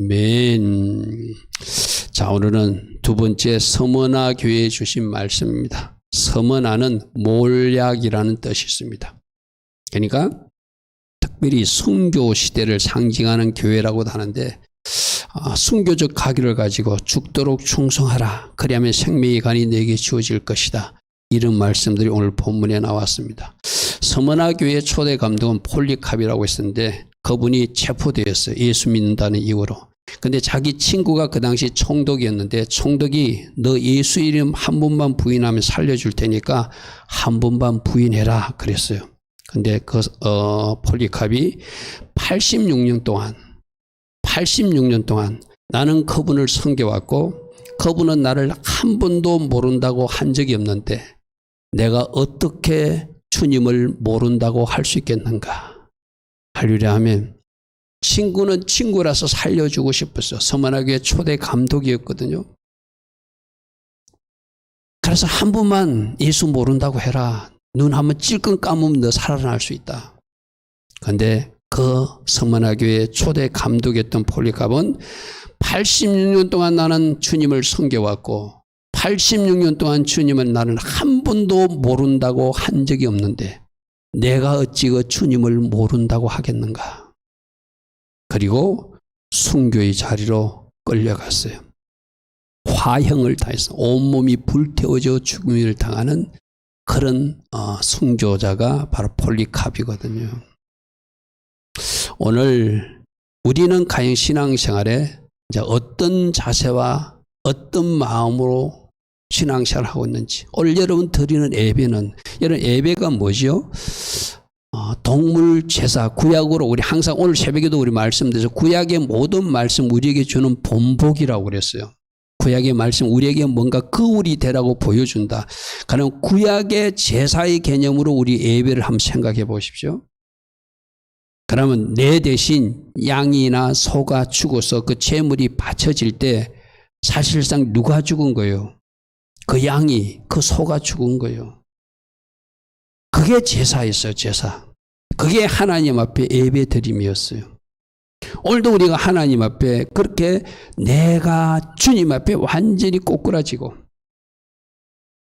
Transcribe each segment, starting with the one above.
아멘. 자, 오늘은 두 번째 서머나 교회에 주신 말씀입니다. 서머나는 몰약이라는 뜻이 있습니다. 그러니까 특별히 순교 시대를 상징하는 교회라고도 하는데, 순교적 가기를 가지고 죽도록 충성하라. 그리하면 생명의 간이 내게 주어질 것이다. 이런 말씀들이 오늘 본문에 나왔습니다. 서머나 교회의 초대 감독은 폴리캅이라고 했었는데, 그분이 체포되었어요. 예수 믿는다는 이유로. 근데 자기 친구가 그 당시 총독이었는데, 총독이 너 예수 이름 한 번만 부인하면 살려줄 테니까 한 번만 부인해라 그랬어요. 근데 그 폴리캅이 86년 동안 나는 그분을 섬겨왔고 그분은 나를 한 번도 모른다고 한 적이 없는데 내가 어떻게 주님을 모른다고 할 수 있겠는가? 할렐루야 하면, 친구는 친구라서 살려주고 싶었어. 서머나 교회 초대 감독이었거든요. 그래서 한 번만 예수 모른다고 해라. 눈 한번 찔끔 감으면 너 살아날 수 있다. 그런데 그 서머나 교회 초대 감독이었던 폴리캅은 86년 동안 나는 주님을 섬겨왔고 86년 동안 주님은 나를 한 번도 모른다고 한 적이 없는데 내가 어찌 그 주님을 모른다고 하겠는가. 그리고 순교의 자리로 끌려갔어요. 화형을 당해서 온몸이 불태워져 죽음을 당하는 그런 순교자가 바로 폴리캅이거든요. 오늘 우리는 과연 신앙생활에 이제 어떤 자세와 어떤 마음으로 신앙생활을 하고 있는지. 오늘 여러분 드리는 예배는, 여러분 예배가 뭐죠? 동물 제사, 구약으로 우리 항상 오늘 새벽에도 우리 말씀드려서 구약의 모든 말씀 우리에게 주는 본보기라고 그랬어요. 구약의 말씀 우리에게 뭔가 거울이 되라고 보여준다. 그럼 구약의 제사의 개념으로 우리 예배를 한번 생각해 보십시오. 그러면 내 대신 양이나 소가 죽어서 그 제물이 바쳐질 때 사실상 누가 죽은 거예요? 그 양이, 그 소가 죽은 거예요. 그게 제사였어요, 제사. 그게 하나님 앞에 예배 드림이었어요. 오늘도 우리가 하나님 앞에 그렇게 내가 주님 앞에 완전히 꼬꾸라지고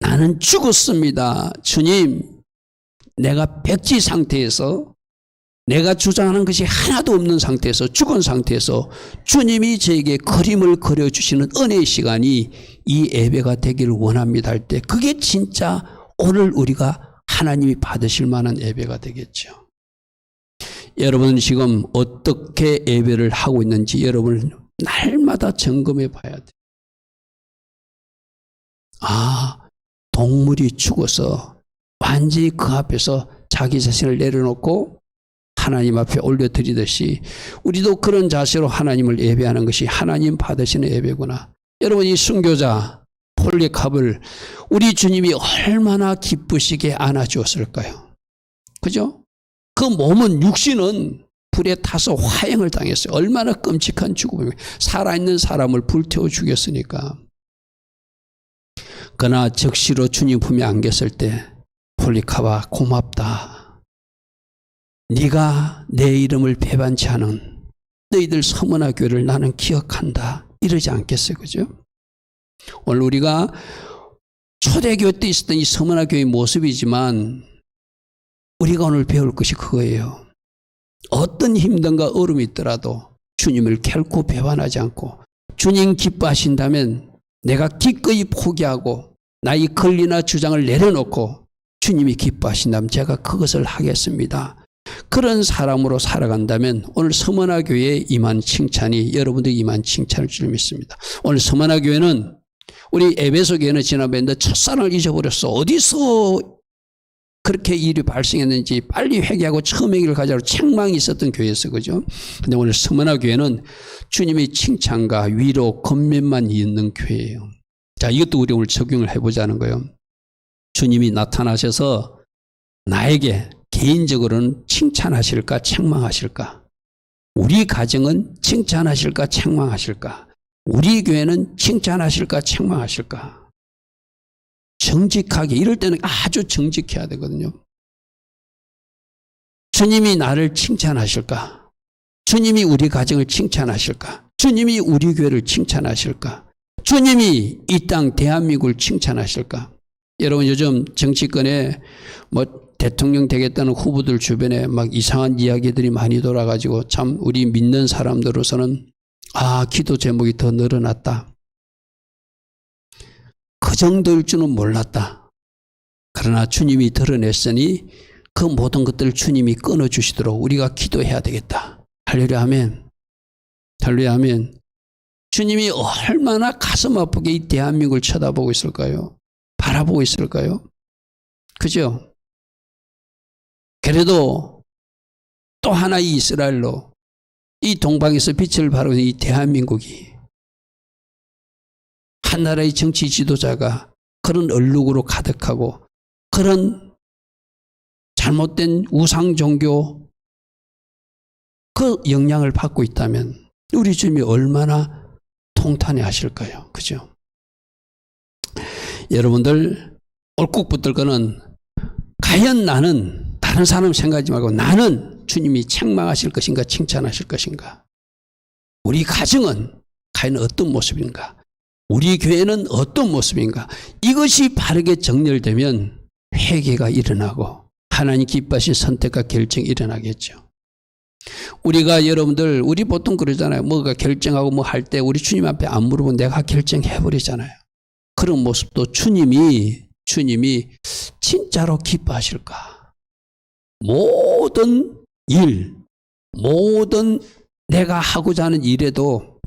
나는 죽었습니다. 주님, 내가 백지 상태에서 내가 주장하는 것이 하나도 없는 상태에서 죽은 상태에서 주님이 저에게 그림을 그려주시는 은혜의 시간이 이 예배가 되기를 원합니다 할 때 그게 진짜 오늘 우리가 하나님이 받으실 만한 예배가 되겠죠. 여러분 지금 어떻게 예배를 하고 있는지 여러분 날마다 점검해 봐야 돼요. 동물이 죽어서 완전히 그 앞에서 자기 자신을 내려놓고 하나님 앞에 올려드리듯이 우리도 그런 자세로 하나님을 예배하는 것이 하나님 받으시는 예배구나. 여러분 이 순교자 폴리캅을 우리 주님이 얼마나 기쁘시게 안아주었을까요? 그죠? 그 몸은 육신은 불에 타서 화형을 당했어요. 얼마나 끔찍한 죽음이에요. 살아있는 사람을 불태워 죽였으니까. 그러나 적시로 주님 품에 안겼을 때 폴리캅아 고맙다. 네가 내 이름을 배반치 않은 너희들 서머나 교회를 나는 기억한다. 이러지 않겠어요. 그죠? 오늘 우리가 초대교회 때 있었던 이 서머나 교회의 모습이지만 우리가 오늘 배울 것이 그거예요. 어떤 힘든가 어려움이 있더라도 주님을 결코 배반하지 않고 주님 기뻐하신다면 내가 기꺼이 포기하고 나의 권리나 주장을 내려놓고 주님이 기뻐하신다면 제가 그것을 하겠습니다. 그런 사람으로 살아간다면 오늘 서머나 교회에 임한 칭찬이 여러분들이 임한 칭찬일 줄 믿습니다. 오늘 서머나 교회는 우리 에베소 교회는 지난번에 첫사랑을 잊어버렸어. 어디서 그렇게 일이 발생했는지 빨리 회개하고 처음 회개를 가자고 책망이 있었던 교회였어. 그죠? 근데 오늘 서머나 교회는 주님의 칭찬과 위로 권면만 있는 교회예요. 자, 이것도 우리 오늘 적용을 해보자는 거예요. 주님이 나타나셔서 나에게 개인적으로는 칭찬하실까 책망하실까? 우리 가정은 칭찬하실까 책망하실까? 우리 교회는 칭찬하실까 책망하실까? 정직하게, 이럴 때는 아주 정직해야 되거든요. 주님이 나를 칭찬하실까? 주님이 우리 가정을 칭찬하실까? 주님이 우리 교회를 칭찬하실까? 주님이 이 땅 대한민국을 칭찬하실까? 여러분 요즘 정치권에 뭐 대통령 되겠다는 후보들 주변에 막 이상한 이야기들이 많이 돌아가지고 참 우리 믿는 사람들로서는 기도 제목이 더 늘어났다. 그 정도일 줄은 몰랐다. 그러나 주님이 드러냈으니 그 모든 것들을 주님이 끊어주시도록 우리가 기도해야 되겠다. 할렐루야 아멘. 할렐루야 아멘. 주님이 얼마나 가슴 아프게 이 대한민국을 쳐다보고 있을까요? 바라보고 있을까요? 그죠? 그래도 또 하나의 이스라엘로 이 동방에서 빛을 발하는 이 대한민국이 한 나라의 정치 지도자가 그런 얼룩으로 가득하고 그런 잘못된 우상 종교 그 영향을 받고 있다면 우리 주님이 얼마나 통탄해 하실까요? 그죠? 여러분들 옳고 붙들 거는 과연 나는 다른 사람 생각하지 말고 나는 주님이 책망하실 것인가 칭찬하실 것인가? 우리 가정은 과연 어떤 모습인가? 우리 교회는 어떤 모습인가? 이것이 바르게 정렬되면 회개가 일어나고 하나님 기뻐하신 선택과 결정이 일어나겠죠. 우리가 여러분들 우리 보통 그러잖아요. 뭐가 결정하고 뭐 할 때 우리 주님 앞에 안 물어보면 내가 결정해버리잖아요. 그런 모습도 주님이 진짜로 기뻐하실까? 모든 일, 모든 내가 하고자 하는 일에도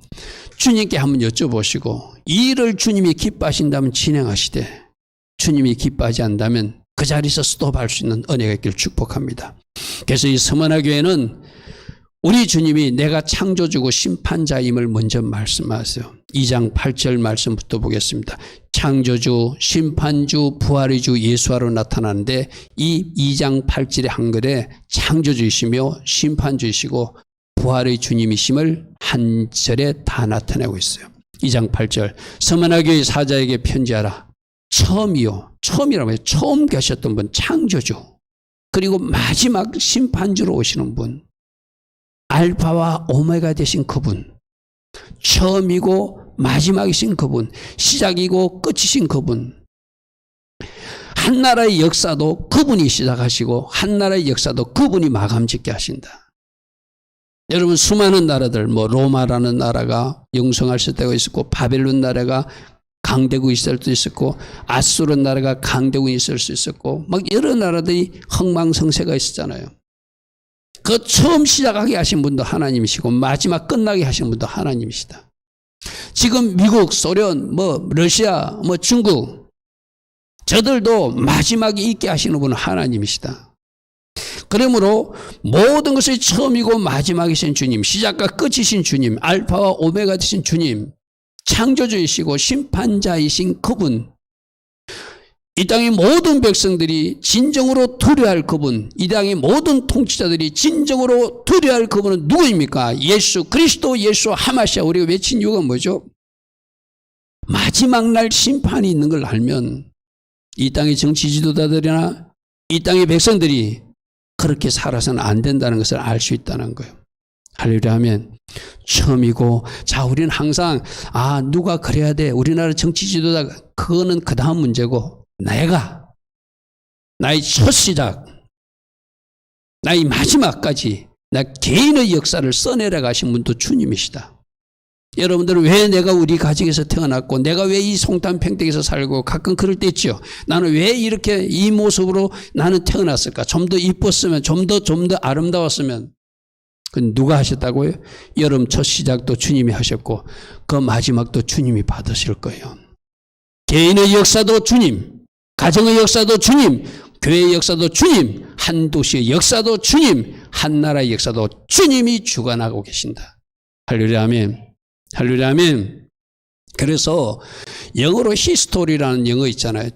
주님께 한번 여쭤보시고 이 일을 주님이 기뻐하신다면 진행하시되 주님이 기뻐하지 않는다면 그 자리에서 스톱할 수 있는 은혜가 있기를 축복합니다. 그래서 이 서머나 교회는 우리 주님이 내가 창조주고 심판자임을 먼저 말씀하세요. 2장 8절 말씀부터 보겠습니다. 창조주, 심판주, 부활의 주 예수하로 나타나는데 이 2장 8절의 한글에 창조주이시며 심판주이시고 부활의 주님이심을 한 절에 다 나타내고 있어요. 2장 8절 서머나 교회 사자에게 편지하라. 처음이라고 해요. 처음 계셨던 분 창조주 그리고 마지막 심판주로 오시는 분 알파와 오메가 되신 그분 처음이고 마지막이신 그분 시작이고 끝이신 그분 한 나라의 역사도 그분이 시작하시고 한 나라의 역사도 그분이 마감짓게 하신다. 여러분 수많은 나라들 뭐 로마라는 나라가 영성할 때가 있었고 바벨론 나라가 강대국이 있을 수도 있었고 아수르 나라가 강대국이 있을 수 있었고 막 여러 나라들이 흥망성쇠가 있었잖아요. 그 처음 시작하게 하신 분도 하나님이시고 마지막 끝나게 하신 분도 하나님이시다. 지금 미국, 소련, 뭐 러시아, 뭐 중국 저들도 마지막에 있게 하시는 분은 하나님이시다. 그러므로 모든 것의 처음이고 마지막이신 주님, 시작과 끝이신 주님, 알파와 오메가 되신 주님, 창조주이시고 심판자이신 그분, 이 땅의 모든 백성들이 진정으로 두려워할 그분, 이 땅의 모든 통치자들이 진정으로 두려워할 그분은 누구입니까? 예수 그리스도, 예수 하마시아. 우리가 외친 이유가 뭐죠? 마지막 날 심판이 있는 걸 알면 이 땅의 정치 지도자들이나 이 땅의 백성들이 그렇게 살아서는 안 된다는 것을 알 수 있다는 거예요. 할렐루야 하면 처음이고 자 우리는 항상 누가 그래야 돼. 우리나라 정치 지도자 그거는 그 다음 문제고 내가 나의 첫 시작 나의 마지막까지 나 개인의 역사를 써내려 가신 분도 주님이시다. 여러분들은 왜 내가 우리 가정에서 태어났고 내가 왜 이 송탄 평택에서 살고 가끔 그럴 때 있죠. 나는 왜 이렇게 이 모습으로 나는 태어났을까? 좀 더 이뻤으면 좀 더 아름다웠으면 그건 누가 하셨다고요? 여러분 첫 시작도 주님이 하셨고 그 마지막도 주님이 받으실 거예요. 개인의 역사도 주님, 가정의 역사도 주님, 교회의 역사도 주님, 한 도시의 역사도 주님, 한 나라의 역사도 주님이 주관하고 계신다. 할렐루야 아멘. 할렐루야 아멘. 그래서 영어로 히스토리라는 영어 있잖아요.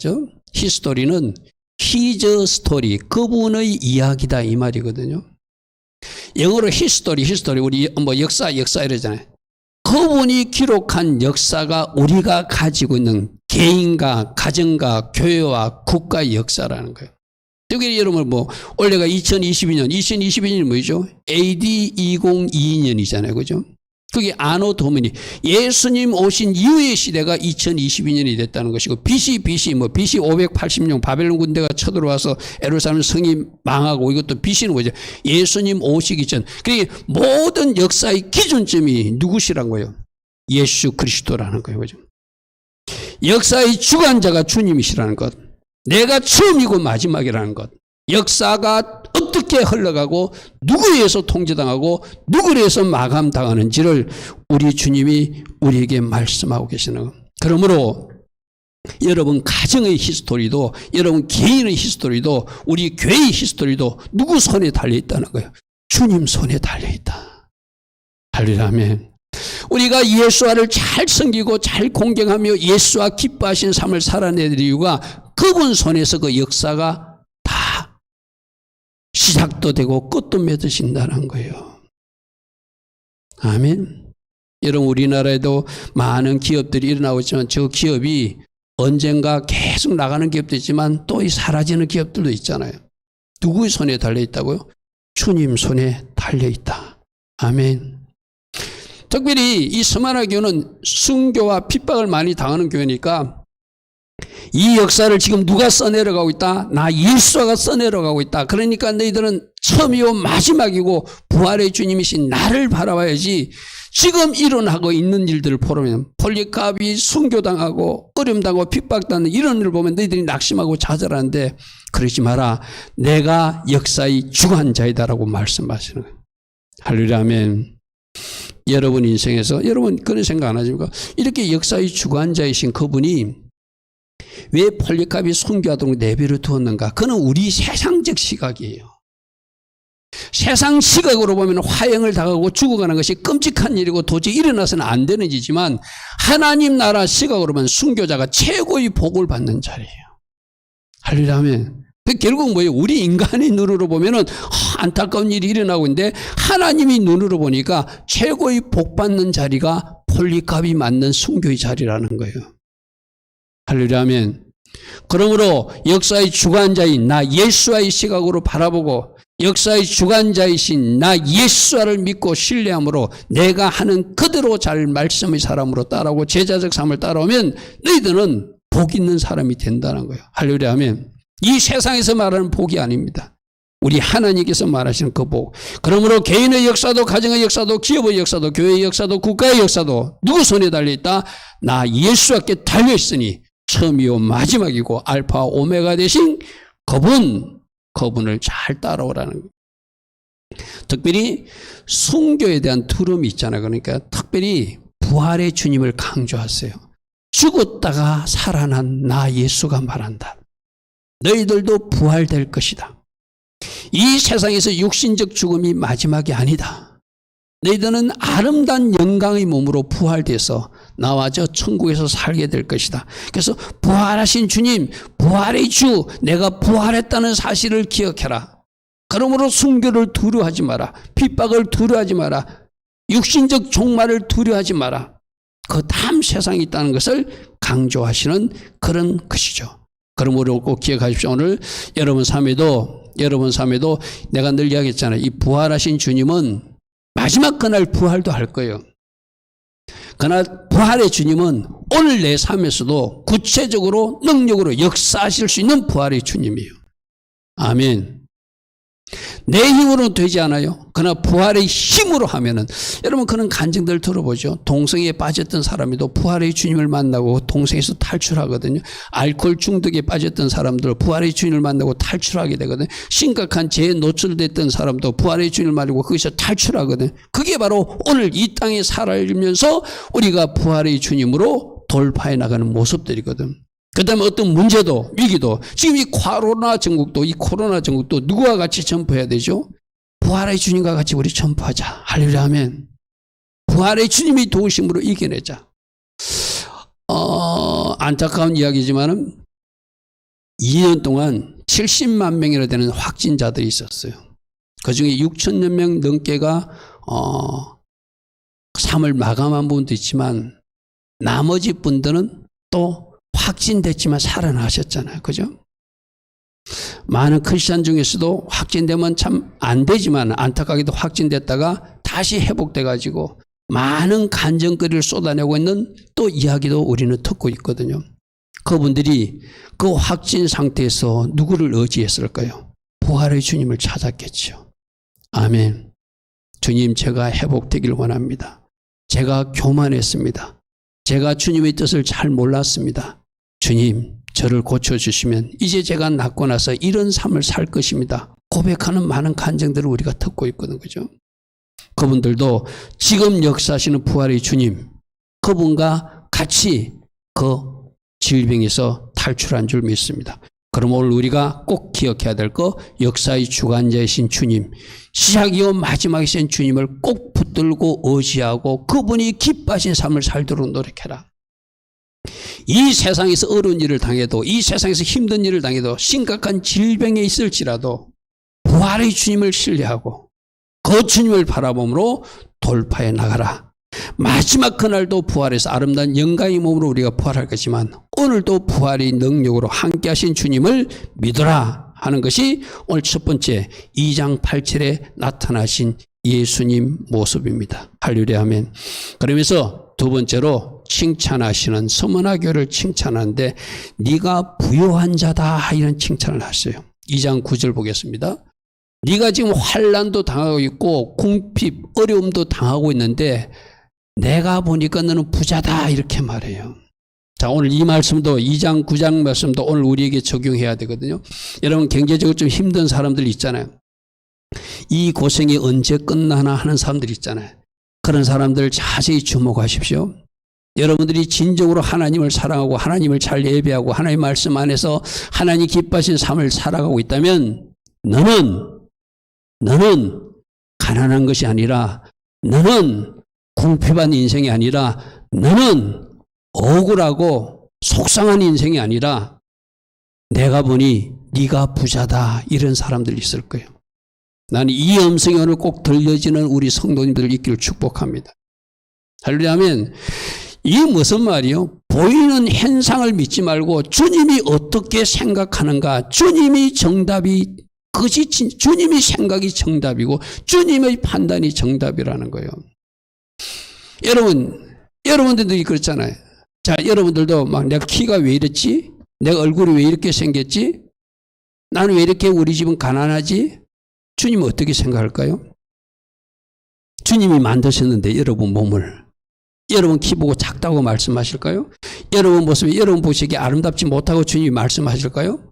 히스토리는 his story, 그분의 이야기다 이 말이거든요. 영어로 히스토리 우리 뭐 역사 이러잖아요. 그분이 기록한 역사가 우리가 가지고 있는 개인과 가정과 교회와 국가의 역사라는 거예요. 여기 여러분 뭐 올해가 2022년이 뭐죠? AD 2022년이잖아요. 그죠? 그게 아노 도미니. 예수님 오신 이후의 시대가 2022년이 됐다는 것이고, BC 580년 바벨론 군대가 쳐들어와서 예루살렘 성이 망하고, 이것도 BC는 뭐죠? 예수님 오시기 전. 그러니까 모든 역사의 기준점이 누구시란 거예요? 예수 그리스도라는 거예요. 그죠? 역사의 주관자가 주님이시라는 것. 내가 처음이고 마지막이라는 것. 역사가 어떻게 흘러가고 누구에 의해서 통제당하고 누구에 의해서 마감당하는지를 우리 주님이 우리에게 말씀하고 계시는 것. 그러므로 여러분 가정의 히스토리도, 여러분 개인의 히스토리도, 우리 교회의 히스토리도 누구 손에 달려있다는 거예요? 주님 손에 달려있다. 할렐루야. 우리가 예수와를 잘 섬기고 잘 공경하며 예수와 기뻐하신 삶을 살아내는 이유가 그분 손에서 그 역사가 다 시작도 되고 끝도 맺어진다는 거예요. 아멘. 여러분 우리나라에도 많은 기업들이 일어나고 있지만 저 기업이 언젠가 계속 나가는 기업도 있지만 또 사라지는 기업들도 있잖아요. 누구의 손에 달려있다고요? 주님 손에 달려있다. 아멘. 특별히 이 서만화 교회는 순교와 핍박을 많이 당하는 교회니까 이 역사를 지금 누가 써내려가고 있다? 나 예수가 써내려가고 있다. 그러니까 너희들은 처음이고 마지막이고 부활의 주님이신 나를 바라봐야지 지금 일어나고 있는 일들을 보면 폴리카비 순교당하고 어려움당하고 핍박당하는 이런 일을 보면 너희들이 낙심하고 좌절하는데 그러지 마라. 내가 역사의 주관자이다라고 말씀하시는 거예요. 할렐루야 아멘. 여러분 인생에서 여러분 그런 생각 안 하십니까? 이렇게 역사의 주관자이신 그분이 왜 폴리카비 순교하도록 내버려 두었는가? 그는 우리 세상적 시각이에요. 세상 시각으로 보면 화형을 당하고 죽어가는 것이 끔찍한 일이고 도저히 일어나서는 안 되는 일이지만 하나님 나라 시각으로 보면 순교자가 최고의 복을 받는 자리예요. 할렐루야 아멘. 결국 뭐예요? 우리 인간의 눈으로 보면은 안타까운 일이 일어나고 있는데 하나님이 눈으로 보니까 최고의 복 받는 자리가 폴리카비 맞는 순교의 자리라는 거예요. 할렐루야 아멘. 그러므로 역사의 주관자인 나 예수와의 시각으로 바라보고 역사의 주관자이신 나 예수와를 믿고 신뢰함으로 내가 하는 그대로 잘 말씀의 사람으로 따라오고 제자적 삶을 따라오면 너희들은 복 있는 사람이 된다는 거예요. 할렐루야 아멘. 이 세상에서 말하는 복이 아닙니다. 우리 하나님께서 말하시는 그 복. 그러므로 개인의 역사도 가정의 역사도 기업의 역사도 교회의 역사도 국가의 역사도 누구 손에 달려있다? 나 예수께 달려있으니 처음이요 마지막이고 알파 오메가 되신 그분을 잘 따라오라는 거예요. 특별히 순교에 대한 두려움이 있잖아요. 그러니까 특별히 부활의 주님을 강조하세요. 죽었다가 살아난 나 예수가 말한다. 너희들도 부활될 것이다. 이 세상에서 육신적 죽음이 마지막이 아니다. 너희들은 아름다운 영광의 몸으로 부활돼서 나와 저 천국에서 살게 될 것이다. 그래서 부활하신 주님, 부활의 주, 내가 부활했다는 사실을 기억해라. 그러므로 순교를 두려워하지 마라. 핍박을 두려워하지 마라. 육신적 종말을 두려워하지 마라. 그 다음 세상이 있다는 것을 강조하시는 그런 것이죠. 그러므로 꼭 기억하십시오. 오늘 여러분 삶에도 내가 늘 이야기했잖아요. 이 부활하신 주님은 마지막 그날 부활도 할 거예요. 그러나 부활의 주님은 오늘 내 삶에서도 구체적으로 능력으로 역사하실 수 있는 부활의 주님이에요. 아멘. 내 힘으로는 되지 않아요. 그러나 부활의 힘으로 하면은 여러분 그런 간증들 들어보죠. 동성애에 빠졌던 사람이도 부활의 주님을 만나고 동성애에서 탈출하거든요. 알코올 중독에 빠졌던 사람들 부활의 주님을 만나고 탈출하게 되거든요. 심각한 죄에 노출됐던 사람도 부활의 주님을 만나고 거기서 탈출하거든요. 그게 바로 오늘 이 땅에 살아가면서 우리가 부활의 주님으로 돌파해 나가는 모습들이거든. 그 다음에 어떤 문제도 위기도 지금 이 코로나 전국도 누구와 같이 전파해야 되죠? 부활의 주님과 같이 우리 전파하자. 할렐루야 아멘. 부활의 주님이 도우심으로 이겨내자. 안타까운 이야기지만은 2년 동안 70만 명이나 되는 확진자들이 있었어요. 그중에 6천여 명 넘게가 3월 마감한 분도 있지만 나머지 분들은 또 확진됐지만 살아나셨잖아요. 그죠? 많은 크리스찬 중에서도 확진되면 참 안 되지만 안타깝게도 확진됐다가 다시 회복돼가지고 많은 간증거리를 쏟아내고 있는 또 이야기도 우리는 듣고 있거든요. 그분들이 그 확진 상태에서 누구를 의지했을까요? 부활의 주님을 찾았겠죠. 아멘. 주님, 제가 회복되길 원합니다. 제가 교만했습니다. 제가 주님의 뜻을 잘 몰랐습니다. 주님, 저를 고쳐주시면 이제 제가 낫고 나서 이런 삶을 살 것입니다. 고백하는 많은 간증들을 우리가 듣고 있거든요. 그죠? 그분들도 지금 역사하시는 부활의 주님, 그분과 같이 그 질병에서 탈출한 줄 믿습니다. 그럼 오늘 우리가 꼭 기억해야 될 거, 역사의 주관자이신 주님, 시작이요 마지막이신 주님을 꼭 붙들고 의지하고 그분이 기뻐하신 삶을 살도록 노력해라. 이 세상에서 어려운 일을 당해도, 이 세상에서 힘든 일을 당해도, 심각한 질병에 있을지라도 부활의 주님을 신뢰하고 그 주님을 바라봄으로 돌파해 나가라. 마지막 그날도 부활해서 아름다운 영광의 몸으로 우리가 부활할 것이지만 오늘도 부활의 능력으로 함께 하신 주님을 믿어라 하는 것이 오늘 첫 번째 2장 8절에 나타나신 예수님 모습입니다. 할렐루야 아멘. 그러면서 두 번째로 칭찬하시는 서머나 교회를 칭찬하는데 네가 부요한 자다 이런 칭찬을 하셨어요. 2장 9절 보겠습니다. 네가 지금 환난도 당하고 있고 궁핍, 어려움도 당하고 있는데 내가 보니까 너는 부자다 이렇게 말해요. 자, 오늘 이 말씀도 2장 9장 말씀도 오늘 우리에게 적용해야 되거든요. 여러분 경제적으로 좀 힘든 사람들 있잖아요. 이 고생이 언제 끝나나 하는 사람들 있잖아요. 그런 사람들 자세히 주목하십시오. 여러분들이 진정으로 하나님을 사랑하고 하나님을 잘 예배하고 하나님의 말씀 안에서 하나님 기뻐하신 삶을 살아가고 있다면 너는 가난한 것이 아니라 너는 궁핍한 인생이 아니라 너는 억울하고 속상한 인생이 아니라 내가 보니 네가 부자다 이런 사람들이 있을 거예요. 나는 이 음성이 오늘 꼭 들려지는 우리 성도님들 있기를 축복합니다. 할렐루야 하면 이게 무슨 말이요? 보이는 현상을 믿지 말고 주님이 어떻게 생각하는가, 주님이 정답이 주님의 생각이 정답이고 주님의 판단이 정답이라는 거예요. 여러분들도 그렇잖아요. 자, 여러분들도 막 내가 키가 왜 이랬지? 내가 얼굴이 왜 이렇게 생겼지? 나는 왜 이렇게 우리 집은 가난하지? 주님은 어떻게 생각할까요? 주님이 만드셨는데 여러분 몸을 여러분 키 보고 작다고 말씀하실까요? 여러분 모습이 여러분 보시기에 아름답지 못하고 주님이 말씀하실까요?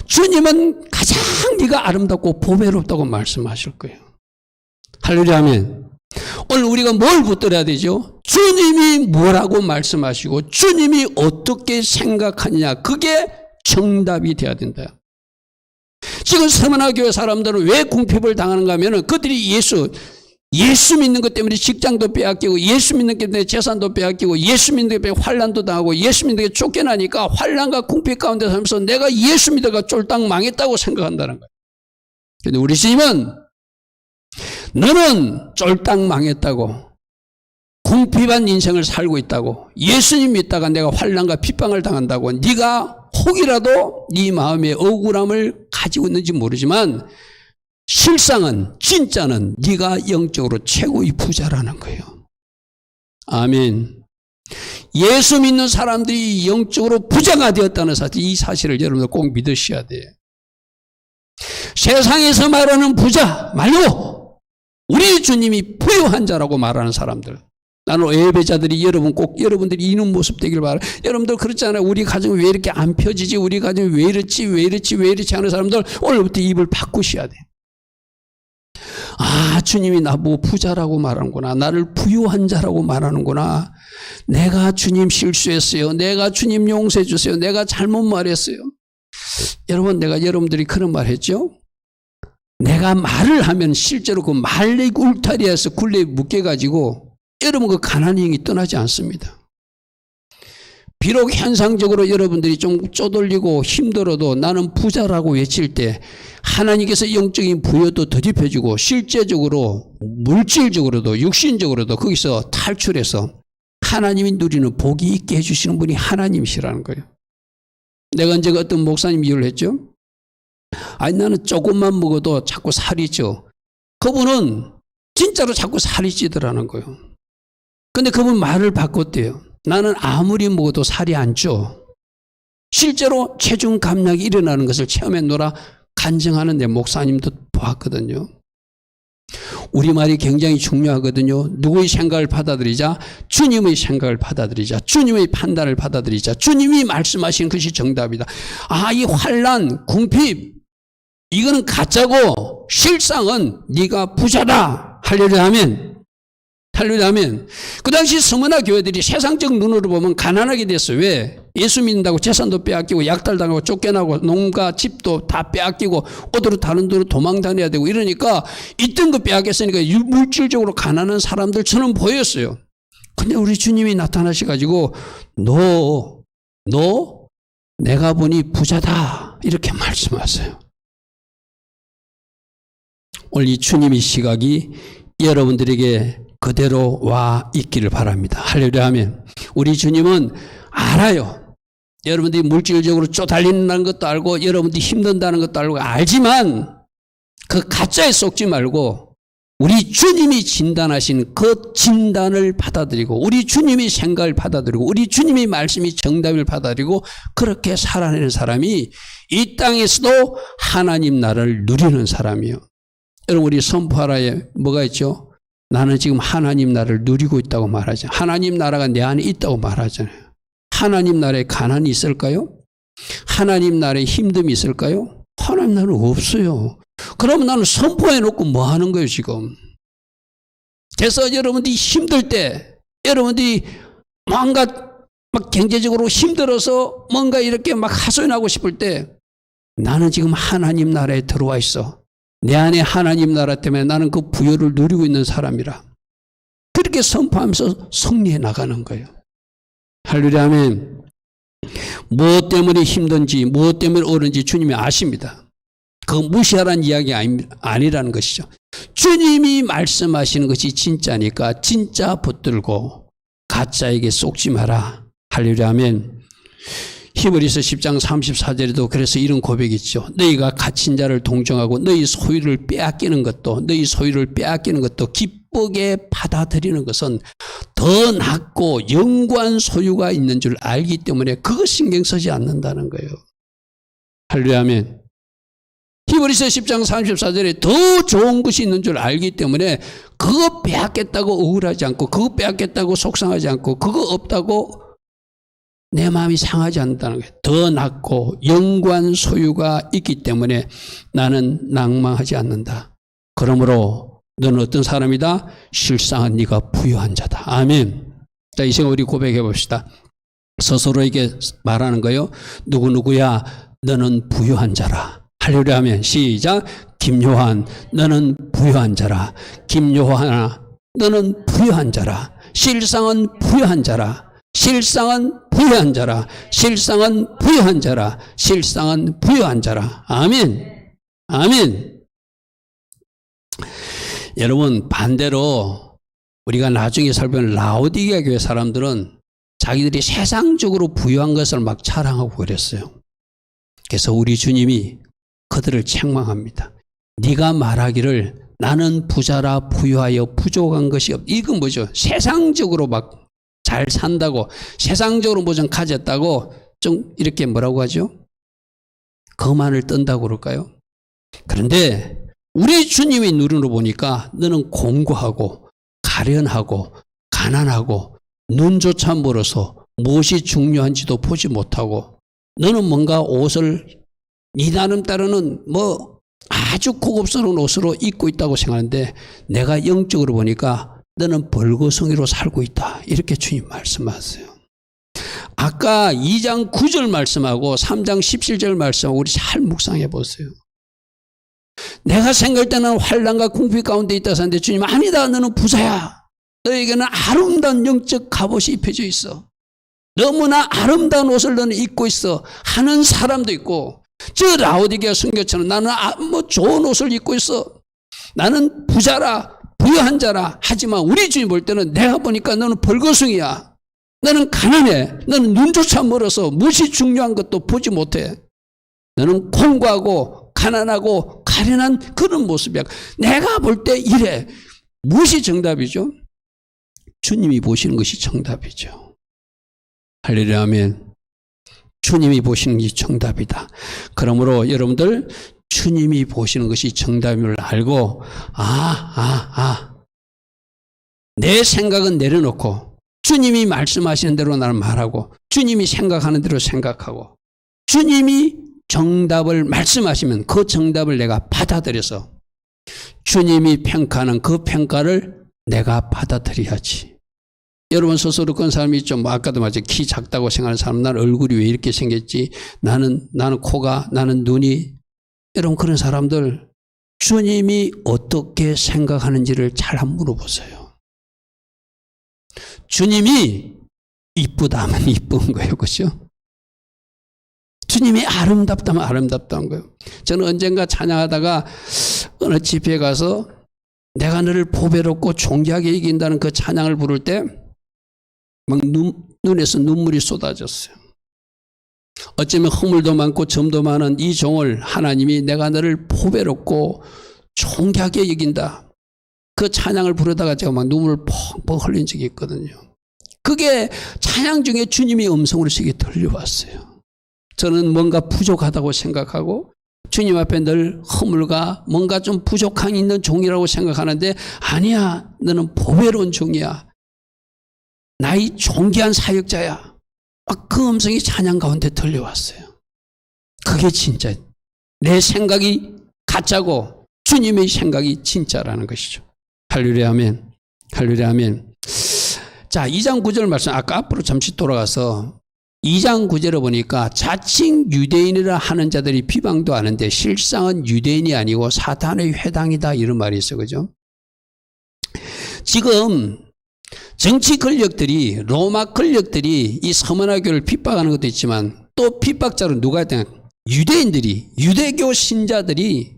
주님은 가장 네가 아름답고 보배롭다고 말씀하실 거예요. 할렐루야 아멘. 오늘 우리가 뭘 붙들어야 되죠? 주님이 뭐라고 말씀하시고 주님이 어떻게 생각하느냐, 그게 정답이 돼야 된다. 지금 서머나 교회 사람들은 왜 궁핍을 당하는가 하면 그들이 예수 믿는 것 때문에 직장도 빼앗기고 예수 믿는 것 때문에 재산도 빼앗기고 예수 믿는 것 때문에 환난도 당하고 예수 믿는 게 쫓겨나니까 환난과 궁핍 가운데 살면서 내가 예수 믿어가 쫄딱 망했다고 생각한다는 거예요. 그런데 우리 주님은 너는 쫄딱 망했다고, 궁핍한 인생을 살고 있다고, 예수님 믿다가 내가 환난과 핍박을 당한다고, 네가 혹이라도 네 마음에 억울함을 가지고 있는지 모르지만 실상은 진짜는 네가 영적으로 최고의 부자라는 거예요. 아멘. 예수 믿는 사람들이 영적으로 부자가 되었다는 사실, 이 사실을 여러분들 꼭 믿으셔야 돼요. 세상에서 말하는 부자 말고 우리 주님이 부유한 자라고 말하는 사람들. 나는 예배자들이 여러분들이 이런 모습 되길 바라. 여러분들 그렇잖아요. 우리 가정이 왜 이렇게 안 펴지지? 우리 가정이 왜 이렇지 하는 사람들 오늘부터 입을 바꾸셔야 돼. 아, 주님이 나보고 부자라고 말하는구나. 나를 부유한 자라고 말하는구나. 내가 주님 실수했어요. 내가 주님 용서해 주세요. 내가 잘못 말했어요. 여러분, 내가 여러분들이 그런 말 했죠? 내가 말을 하면 실제로 그 말의 울타리에서 굴레에 묶여가지고 여러분 그 가난의 영이 떠나지 않습니다. 비록 현상적으로 여러분들이 좀 쪼들리고 힘들어도 나는 부자라고 외칠 때 하나님께서 영적인 부여도 더딥혀주고 실제적으로 물질적으로도 육신적으로도 거기서 탈출해서 하나님이 누리는 복이 있게 해주시는 분이 하나님이시라는 거예요. 내가 언제 어떤 목사님 이유를 했죠? 아니 나는 조금만 먹어도 자꾸 살이 쪄. 그분은 진짜로 자꾸 살이 찌더라는 거예요. 근데 그분 말을 바꿨대요. 나는 아무리 먹어도 살이 안 쪄. 실제로 체중 감량이 일어나는 것을 체험했노라 간증하는 내 목사님도 보았거든요. 우리말이 굉장히 중요하거든요. 누구의 생각을 받아들이자? 주님의 생각을 받아들이자. 주님의 판단을 받아들이자. 주님이 말씀하신 것이 정답이다. 아, 이 환난, 궁핍 이거는 가짜고 실상은 네가 부자다. 할렐루야 하면. 할렐루야 하면. 그 당시 서머나 교회들이 세상적 눈으로 보면 가난하게 됐어요. 왜? 예수 믿는다고 재산도 빼앗기고 약탈당하고 쫓겨나고 농가 집도 다 빼앗기고 어디로 다른 데로 도망 다녀야 되고 이러니까 있던 거 빼앗겼으니까 물질적으로 가난한 사람들처럼 보였어요. 근데 우리 주님이 나타나셔가지고 너 내가 보니 부자다 이렇게 말씀하세요. 오늘 이 주님의 시각이 여러분들에게 그대로 와 있기를 바랍니다. 할렐루야 하면. 우리 주님은 알아요. 여러분들이 물질적으로 쪼달린다는 것도 알고 여러분들이 힘든다는 것도 알고 알지만 그 가짜에 속지 말고 우리 주님이 진단하신 그 진단을 받아들이고 우리 주님이 생각을 받아들이고 우리 주님이 말씀이 정답을 받아들이고 그렇게 살아내는 사람이 이 땅에서도 하나님 나라를 누리는 사람이요. 여러분 우리 선포하라에 뭐가 있죠? 나는 지금 하나님 나라를 누리고 있다고 말하죠. 하나님 나라가 내 안에 있다고 말하잖아요. 하나님 나라에 가난이 있을까요? 하나님 나라에 힘듦이 있을까요? 하나님 나라는 없어요. 그러면 나는 선포해 놓고 뭐 하는 거예요 지금? 그래서 여러분들이 힘들 때 여러분들이 뭔가 막 경제적으로 힘들어서 뭔가 이렇게 막 하소연하고 싶을 때 나는 지금 하나님 나라에 들어와 있어. 내 안에 하나님 나라 때문에 나는 그 부여를 누리고 있는 사람이라. 그렇게 선포하면서 승리해 나가는 거예요. 할렐루야 하면 무엇 때문에 힘든지 무엇 때문에 어려운지 주님이 아십니다. 그거 무시하라는 이야기 아니라는 것이죠. 주님이 말씀하시는 것이 진짜니까 진짜 붙들고 가짜에게 속지 마라. 할렐루야 하면 히브리서 10장 34절에도 그래서 이런 고백이 있죠. 너희가 갇힌 자를 동정하고 너희 소유를 빼앗기는 것도 기쁘게 받아들이는 것은 더 낫고 영구한 소유가 있는 줄 알기 때문에 그거 신경 쓰지 않는다는 거예요. 할렐루야 하면 히브리서 10장 34절에 더 좋은 것이 있는 줄 알기 때문에 그거 빼앗겠다고 억울하지 않고 그거 빼앗겠다고 속상하지 않고 그거 없다고 내 마음이 상하지 않는다는 거예요. 더 낫고 영구한 소유가 있기 때문에 나는 낭망하지 않는다. 그러므로 너는 어떤 사람이다? 실상은 네가 부유한 자다. 아멘. 자, 이 시간 우리 고백해 봅시다. 스스로에게 말하는 거예요. 누구누구야 너는 부유한 자라. 할렐루야 하면 시작. 김요한 너는 부유한 자라. 김요한아 너는 부유한 자라. 실상은 부유한 자라. 실상은 부유한 자라. 실상은 부유한 자라. 실상은 부유한 자라. 아멘. 아멘. 여러분 반대로 우리가 나중에 살펴볼 라오디게아 교회 사람들은 자기들이 세상적으로 부유한 것을 막 자랑하고 그랬어요. 그래서 우리 주님이 그들을 책망합니다. 네가 말하기를 나는 부자라 부유하여 부족한 것이 없다. 이건 뭐죠? 세상적으로 막 잘 산다고 세상적으로 뭐 좀 가졌다고 좀 이렇게 뭐라고 하죠? 거만을 떤다고 그럴까요? 그런데 우리 주님의 눈으로 보니까 너는 공고하고 가련하고 가난하고 눈조차 멀어서 무엇이 중요한지도 보지 못하고 너는 뭔가 옷을 네 나름 따르는 뭐 아주 고급스러운 옷으로 입고 있다고 생각하는데 내가 영적으로 보니까 너는 벌거숭이로 살고 있다. 이렇게 주님 말씀하세요. 아까 2장 9절 말씀하고 3장 17절 말씀하고 우리 잘 묵상해 보세요. 내가 생각할 때는 환난과 궁핍 가운데 있다 하는데 주님 아니다. 너는 부자야. 너에게는 아름다운 영적 갑옷이 입혀져 있어. 너무나 아름다운 옷을 너는 입고 있어 하는 사람도 있고 저 라오디게아 선교처럼 나는 뭐 좋은 옷을 입고 있어. 나는 부자라 부유한 자라 하지만 우리 주님 볼 때는 내가 보니까 너는 벌거숭이야. 너는 가난해. 너는 눈조차 멀어서 무엇이 중요한 것도 보지 못해. 너는 공고하고 가난하고 가련한 그런 모습이야. 내가 볼 때 이래. 무엇이 정답이죠? 주님이 보시는 것이 정답이죠. 할렐루야 아멘. 주님이 보시는 것이 정답이다. 그러므로 여러분들 주님이 보시는 것이 정답임을 알고 내 생각은 내려놓고 주님이 말씀하시는 대로 나는 말하고 주님이 생각하는 대로 생각하고 주님이 정답을 말씀하시면 그 정답을 내가 받아들여서 주님이 평가하는 그 평가를 내가 받아들여야지. 여러분 스스로 그런 사람이 있죠. 뭐 아까도 말했죠. 키 작다고 생각하는 사람, 나는 얼굴이 왜 이렇게 생겼지? 나는 코가, 나는 눈이. 여러분 그런 사람들 주님이 어떻게 생각하는지를 잘 한번 물어보세요. 주님이 이쁘다 하면 이쁜 거예요. 그렇죠? 주님이 아름답다면 아름답다는 거예요. 저는 언젠가 찬양하다가 어느 집회에 가서 내가 너를 보배롭고 존귀하게 이긴다는 그 찬양을 부를 때 막 눈에서 눈물이 쏟아졌어요. 어쩌면 허물도 많고 점도 많은 이 종을 하나님이 내가 너를 보배롭고 존귀하게 이긴다. 그 찬양을 부르다가 제가 막 눈물을 펑펑 흘린 적이 있거든요. 그게 찬양 중에 주님의 음성으로 저에게 들려왔어요. 저는 뭔가 부족하다고 생각하고 주님 앞에 늘 허물과 뭔가 좀 부족함이 있는 종이라고 생각하는데 아니야, 너는 보배로운 종이야. 나의 존귀한 사역자야. 그 음성이 찬양 가운데 들려왔어요. 그게 진짜 내 생각이 가짜고 주님의 생각이 진짜라는 것이죠. 할렐루야 아멘. 할렐루야 아멘. 자, 2장 9절 말씀 아까 앞으로 잠시 돌아가서 2장 9절을 보니까 자칭 유대인이라 하는 자들이 비방도 하는데 실상은 유대인이 아니고 사탄의 회당이다 이런 말이 있어요. 그죠? 지금 정치 권력들이 로마 권력들이 이 서머나 교를 핍박하는 것도 있지만 또 핍박자로 누가 있냐? 유대인들이 유대교 신자들이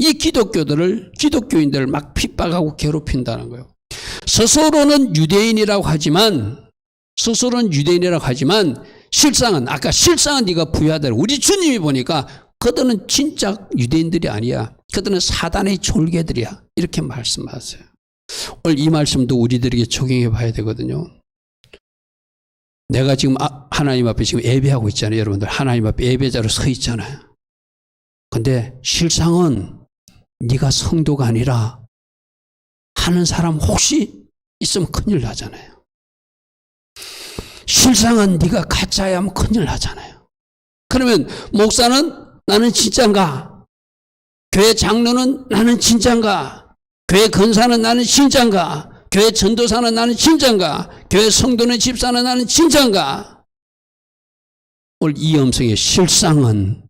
이 기독교인들을 막 핍박하고 괴롭힌다는 거예요. 스스로는 유대인이라고 하지만 실상은 네가 부여하더라. 우리 주님이 보니까 그들은 진짜 유대인들이 아니야. 그들은 사단의 졸개들이야. 이렇게 말씀하세요. 오늘 이 말씀도 우리들에게 적용해 봐야 되거든요. 내가 지금 하나님 앞에 지금 예배하고 있잖아요. 여러분들 하나님 앞에 예배자로 서 있잖아요. 근데 실상은 네가 성도가 아니라 하는 사람 혹시 있으면 큰일 나잖아요. 실상은 네가 가짜야 하면 큰일 나잖아요. 그러면 목사는 나는 진짜인가? 교회 장로는 나는 진짜인가? 교회 권사는 나는 진짜인가? 교회 전도사는 나는 진짜인가? 교회 성도는 집사는 나는 진짜인가? 오늘 이 음성의 실상은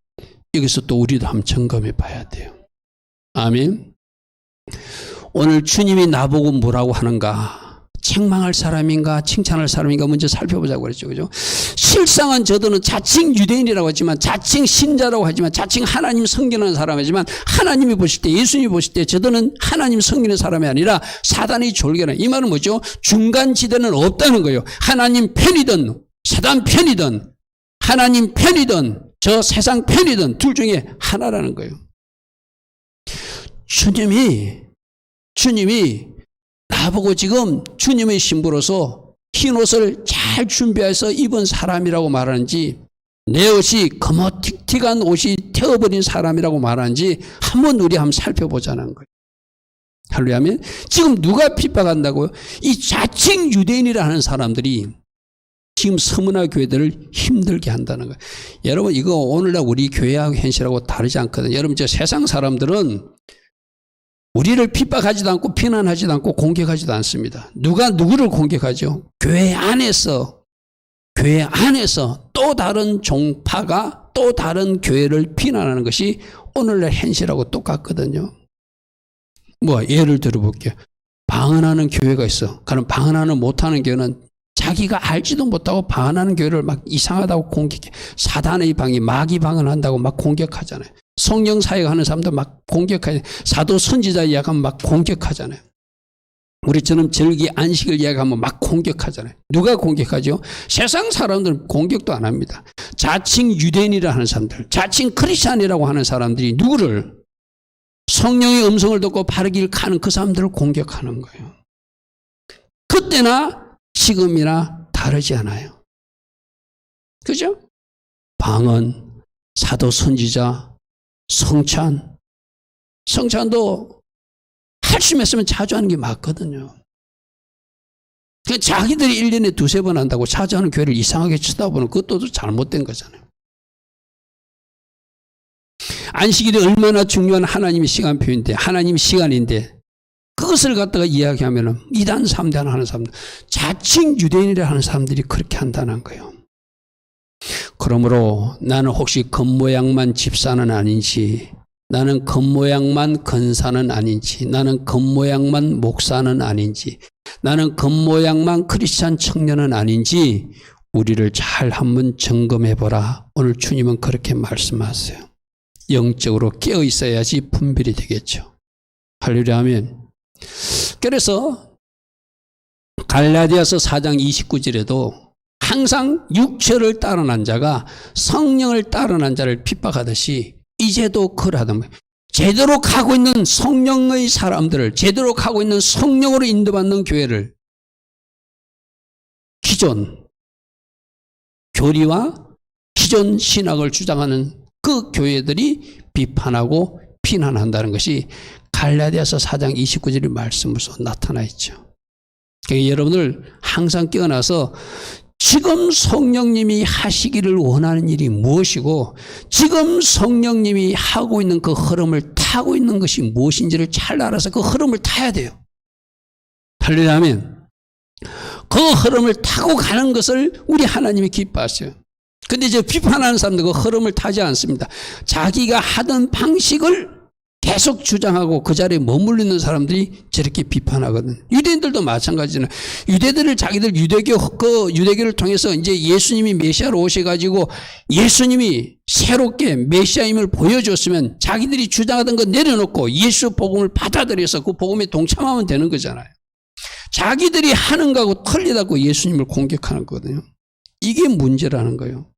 여기서 또 우리도 한번 점검해 봐야 돼요. 아멘. 오늘 주님이 나보고 뭐라고 하는가? 책망할 사람인가 칭찬할 사람인가 먼저 살펴보자고 그랬죠. 그죠? 실상은 저들은 자칭 유대인이라고 하지만 자칭 신자라고 하지만 자칭 하나님 섬기는 사람이지만 하나님이 보실 때 예수님이 보실 때 저들은 하나님 섬기는 사람이 아니라 사단의 졸개는 이 말은 뭐죠? 중간지대는 없다는 거예요. 하나님 편이든 사단 편이든 하나님 편이든 저 세상 편이든 둘 중에 하나라는 거예요. 주님이 나보고 지금 주님의 신부로서 흰 옷을 잘 준비해서 입은 사람이라고 말하는지 내 옷이 거머틱틱한 옷이 태워버린 사람이라고 말하는지 한번 살펴보자는 거예요. 할렐루야. 지금 누가 핍박한다고요? 이 자칭 유대인이라 하는 사람들이 지금 서문화 교회들을 힘들게 한다는 거예요. 여러분 이거 오늘날 우리 교회하고 현실하고 다르지 않거든요. 여러분 저 세상 사람들은 우리를 핍박하지도 않고 비난하지도 않고 공격하지도 않습니다. 누가 누구를 공격하죠? 교회 안에서 또 다른 종파가 또 다른 교회를 비난하는 것이 오늘날 현실하고 똑같거든요. 예를 들어볼게요. 방언하는 교회가 있어. 그럼 방언하는 못하는 교회는 자기가 알지도 못하고 방언하는 교회를 막 이상하다고 공격해. 사단의 방이 마귀 방언한다고 막 공격하잖아요. 성령 사역하는 사람도 막 공격하잖아요. 사도 선지자 이야기하면 막 공격하잖아요. 우리처럼 절기 안식을 이야기하면 막 공격하잖아요. 누가 공격하죠? 세상 사람들은 공격도 안 합니다. 자칭 유대인이라 하는 사람들, 자칭 크리스찬이라고 하는 사람들이 누구를 성령의 음성을 듣고 바르게 가는 그 사람들을 공격하는 거예요. 그때나 지금이나 다르지 않아요. 그죠? 방언, 사도 선지자, 성찬도 할수 있으면 자주 하는 게 맞거든요. 자기들이 1년에 두세 번 한다고 자주 하는 교회를 이상하게 쳐다보는 그것도 잘못된 거잖아요. 안식일이 얼마나 중요한 하나님의 시간표인데, 하나님의 시간인데, 그것을 갖다가 이야기하면은 이단 3단 하는 사람들, 자칭 유대인이라 하는 사람들이 그렇게 한다는 거예요. 그러므로 나는 혹시 겉모양만 집사는 아닌지, 나는 겉모양만 권사는 아닌지, 나는 겉모양만 목사는 아닌지, 나는 겉모양만 크리스찬 청년은 아닌지 우리를 잘 한번 점검해보라. 오늘 주님은 그렇게 말씀하세요. 영적으로 깨어 있어야지 분별이 되겠죠. 할렐루야 아멘. 그래서 갈라디아서 4장 29절에도 항상 육체를 따르는 자가 성령을 따르는 자를 핍박하듯이 이제도 그러하던 거예요. 제대로 가고 있는 성령의 사람들을, 제대로 가고 있는 성령으로 인도받는 교회를 기존 교리와 기존 신학을 주장하는 그 교회들이 비판하고 비난한다는 것이 갈라디아서 4장 29절의 말씀으로서 나타나 있죠. 그러니까 여러분들 항상 깨어나서 지금 성령님이 하시기를 원하는 일이 무엇이고 지금 성령님이 하고 있는 그 흐름을 타고 있는 것이 무엇인지를 잘 알아서 그 흐름을 타야 돼요. 할렐루야 아멘. 그 흐름을 타고 가는 것을 우리 하나님이 기뻐하세요. 근데 이제 비판하는 사람들 그 흐름을 타지 않습니다. 자기가 하던 방식을 계속 주장하고 그 자리에 머물러 있는 사람들이 저렇게 비판하거든. 유대인들도 마찬가지잖아요. 유대들을 자기들 유대교를 통해서 이제 예수님이 메시아로 오셔가지고 예수님이 새롭게 메시아임을 보여줬으면 자기들이 주장하던 거 내려놓고 예수 복음을 받아들여서 그 복음에 동참하면 되는 거잖아요. 자기들이 하는 거하고 틀리다고 예수님을 공격하는 거거든요. 이게 문제라는 거예요.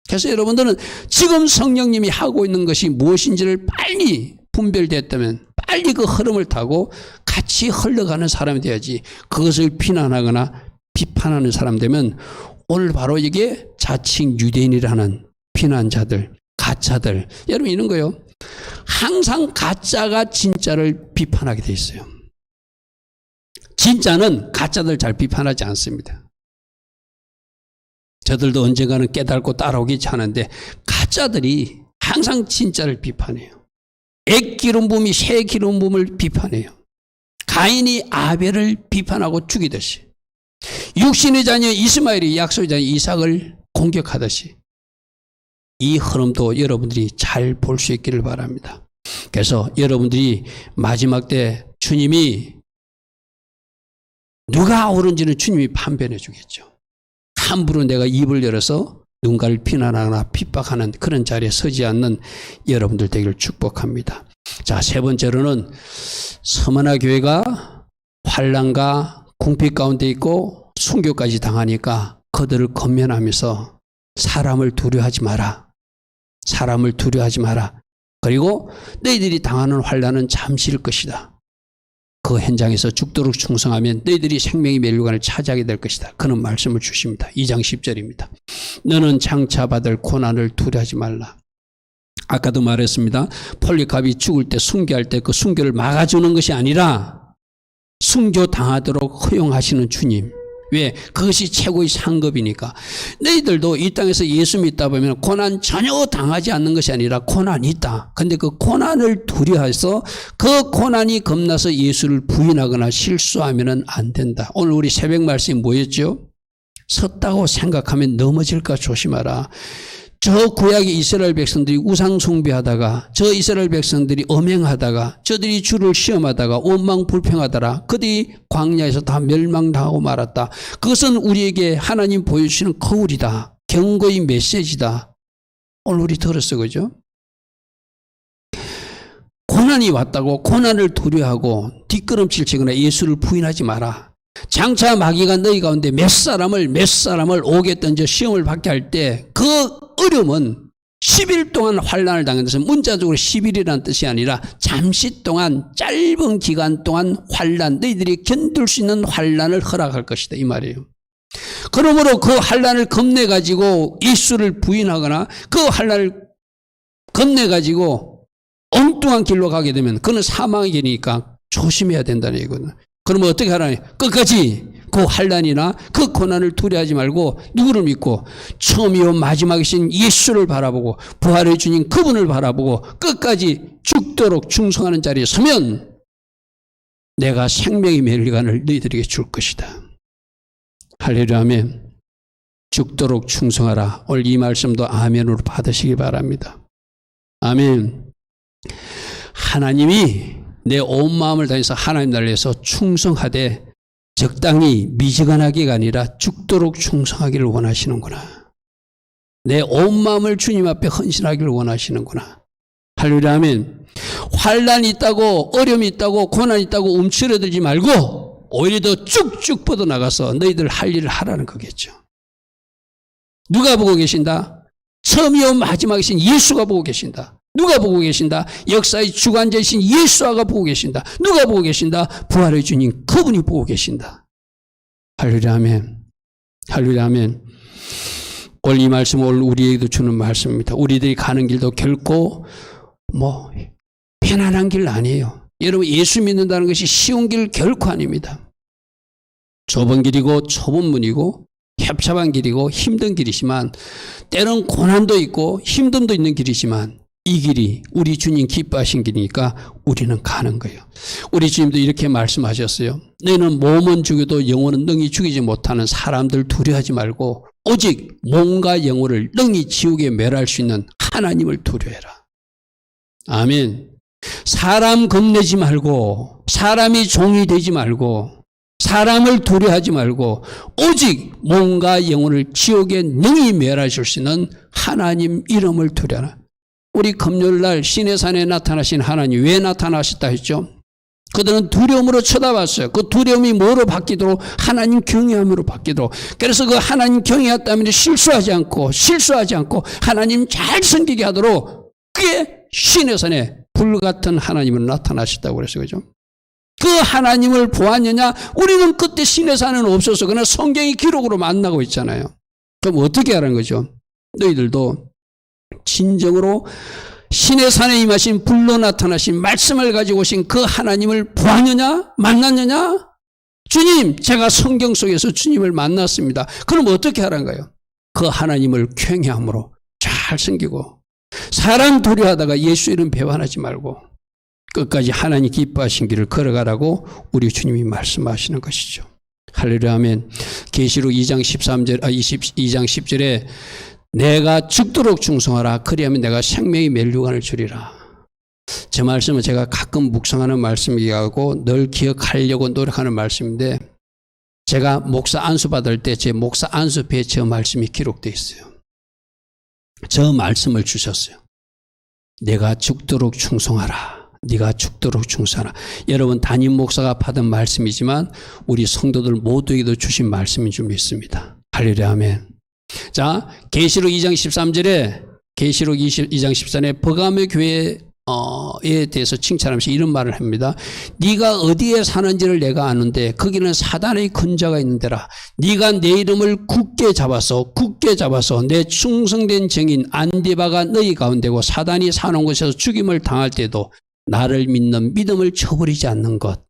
그래서 여러분들은 지금 성령님이 하고 있는 것이 무엇인지를 빨리 분별됐다면 빨리 그 흐름을 타고 같이 흘러가는 사람이 돼야지, 그것을 비난하거나 비판하는 사람 되면 오늘 바로 이게 자칭 유대인이라는 비난자들, 가짜들, 여러분 이런 거요. 항상 가짜가 진짜를 비판하게 돼 있어요. 진짜는 가짜들 잘 비판하지 않습니다. 저들도 언젠가는 깨닫고 따라오겠지 하는데 가짜들이 항상 진짜를 비판해요. 애 기름 부음이 새 기름 부음을 비판해요. 가인이 아벨을 비판하고 죽이듯이, 육신의 자녀 이스마엘이 약속의 자녀 이삭을 공격하듯이 이 흐름도 여러분들이 잘 볼 수 있기를 바랍니다. 그래서 여러분들이 마지막 때 주님이 누가 옳은지는 주님이 판별해 주겠죠. 함부로 내가 입을 열어서 누군가를 비난하거나 핍박하는 그런 자리에 서지 않는 여러분들 되기를 축복합니다. 자, 세 번째로는 서머나 교회가 환난과 궁핍 가운데 있고 순교까지 당하니까 그들을 권면하면서 사람을 두려워하지 마라. 사람을 두려워하지 마라. 그리고 너희들이 당하는 환난은 잠시일 것이다. 그 현장에서 죽도록 충성하면 너희들이 생명의 멸류관을 차지하게 될 것이다. 그런 말씀을 주십니다. 2장 10절입니다. 너는 장차 받을 고난을 두려워하지 말라. 아까도 말했습니다. 폴리갑이 죽을 때 순교할 때 그 순교를 막아주는 것이 아니라 순교 당하도록 허용하시는 주님. 왜? 그것이 최고의 상급이니까. 너희들도 이 땅에서 예수 믿다 보면 고난 전혀 당하지 않는 것이 아니라 고난이 있다. 근데 그 고난을 두려워해서 그 고난이 겁나서 예수를 부인하거나 실수하면 안 된다. 오늘 우리 새벽 말씀이 뭐였죠? 섰다고 생각하면 넘어질까 조심하라. 저 구약의 이스라엘 백성들이 우상 숭배하다가, 저 이스라엘 백성들이 엄행하다가, 저들이 주를 시험하다가 원망 불평하더라. 그들이 광야에서 다 멸망당하고 말았다. 그것은 우리에게 하나님 보여주시는 거울이다. 경고의 메시지다. 오늘 우리 들었어요, 그죠? 고난이 왔다고 고난을 두려워하고 뒷걸음질 치거나 예수를 부인하지 마라. 장차 마귀가 너희 가운데 몇 사람을 오게 던져 시험을 받게 할 때 그 어려움은 10일 동안 환난을 당한 것은 문자적으로 10일이라는 뜻이 아니라 잠시 동안 짧은 기간 동안 환난, 너희들이 견딜 수 있는 환난을 허락할 것이다 이 말이에요. 그러므로 그 환난을 겁내가지고 예수를 부인하거나 그 환난을 겁내가지고 엉뚱한 길로 가게 되면 그는 사망의 길이니까 조심해야 된다는 얘기거든요. 그러면 어떻게 하라니? 끝까지 그 환난이나 그 고난을 두려워하지 말고 누구를 믿고 처음이요 마지막이신 예수를 바라보고 부활의 주님 그분을 바라보고 끝까지 죽도록 충성하는 자리에 서면 내가 생명의 멸류관을 너희들에게 줄 것이다. 할렐루야 아멘. 죽도록 충성하라. 오늘 이 말씀도 아멘으로 받으시기 바랍니다. 아멘. 하나님이 내 온 마음을 다해서 하나님 나라를 위해서 충성하되 적당히 미지근하게가 아니라 죽도록 충성하기를 원하시는구나. 내 온 마음을 주님 앞에 헌신하기를 원하시는구나. 할렐루야 아멘. 환난이 있다고 어려움이 있다고 고난이 있다고 움츠러들지 말고 오히려 더 쭉쭉 뻗어나가서 너희들 할 일을 하라는 거겠죠. 누가 보고 계신다? 처음이요 마지막이신 예수가 보고 계신다. 누가 보고 계신다? 역사의 주관자이신 예수가 보고 계신다. 누가 보고 계신다? 부활의 주님 그분이 보고 계신다. 할렐루야 아멘. 할렐루야 아멘. 오늘 이 말씀은 오늘 우리에게도 주는 말씀입니다. 우리들이 가는 길도 결코 편안한 길 아니에요. 여러분 예수 믿는다는 것이 쉬운 길 결코 아닙니다. 좁은 길이고 좁은 문이고 협잡한 길이고 힘든 길이지만 때론 고난도 있고 힘듦도 있는 길이지만 이 길이 우리 주님 기뻐하신 길이니까 우리는 가는 거예요. 우리 주님도 이렇게 말씀하셨어요. 너희는 몸은 죽여도 영혼은 능히 죽이지 못하는 사람들 두려워하지 말고 오직 몸과 영혼을 능히 지옥에 멸할 수 있는 하나님을 두려워해라. 아멘. 사람 겁내지 말고 사람이 종이 되지 말고 사람을 두려워하지 말고 오직 몸과 영혼을 지옥에 능히 멸하실 수 있는 하나님 이름을 두려워하라. 우리 금요일날 시내산에 나타나신 하나님 왜 나타나셨다 했죠? 그들은 두려움으로 쳐다봤어요. 그 두려움이 뭐로 바뀌도록? 하나님 경외함으로 바뀌도록. 그래서 그 하나님 경외하 때문에 실수하지 않고 하나님 잘 섬기게 하도록 그게 시내산에 불같은 하나님으로 나타나셨다고 그랬어요. 그죠? 그 하나님을 보았느냐? 우리는 그때 시내산은 없어서 그냥 성경의 기록으로 만나고 있잖아요. 그럼 어떻게 하라는 거죠? 너희들도 진정으로 신의 산에 임하신 불로 나타나신 말씀을 가지고 오신 그 하나님을 보았느냐? 만났느냐? 주님, 제가 성경 속에서 주님을 만났습니다. 그럼 어떻게 하라는 거예요? 그 하나님을 경외함으로 잘 섬기고 사람 두려워하다가 예수 이름 배반하지 말고 끝까지 하나님 기뻐하신 길을 걸어가라고 우리 주님이 말씀하시는 것이죠. 할렐루야 아멘. 계시록 2장 10절에 내가 죽도록 충성하라. 그리하면 내가 생명의 멸류관을 주리라. 제 말씀은 제가 가끔 묵상하는 말씀이고 늘 기억하려고 노력하는 말씀인데 제가 목사 안수 받을 때 제 목사 안수패에 저 말씀이 기록되어 있어요. 저 말씀을 주셨어요. 내가 죽도록 충성하라. 네가 죽도록 충성하라. 여러분 담임 목사가 받은 말씀이지만 우리 성도들 모두에게도 주신 말씀인 줄 믿습니다. 할렐루야 아멘. 자, 계시록 2장 13절에 계시록 2장 14절에 버가모 교회에 대해서 칭찬하면서 이런 말을 합니다. 네가 어디에 사는지를 내가 아는데 거기는 사단의 근저가 있는 데라. 네가 내 이름을 굳게 잡아서 내 충성된 증인 안디바가 너희 가운데고 사단이 사는 곳에서 죽임을 당할 때도 나를 믿는 믿음을 저버리지 않는 것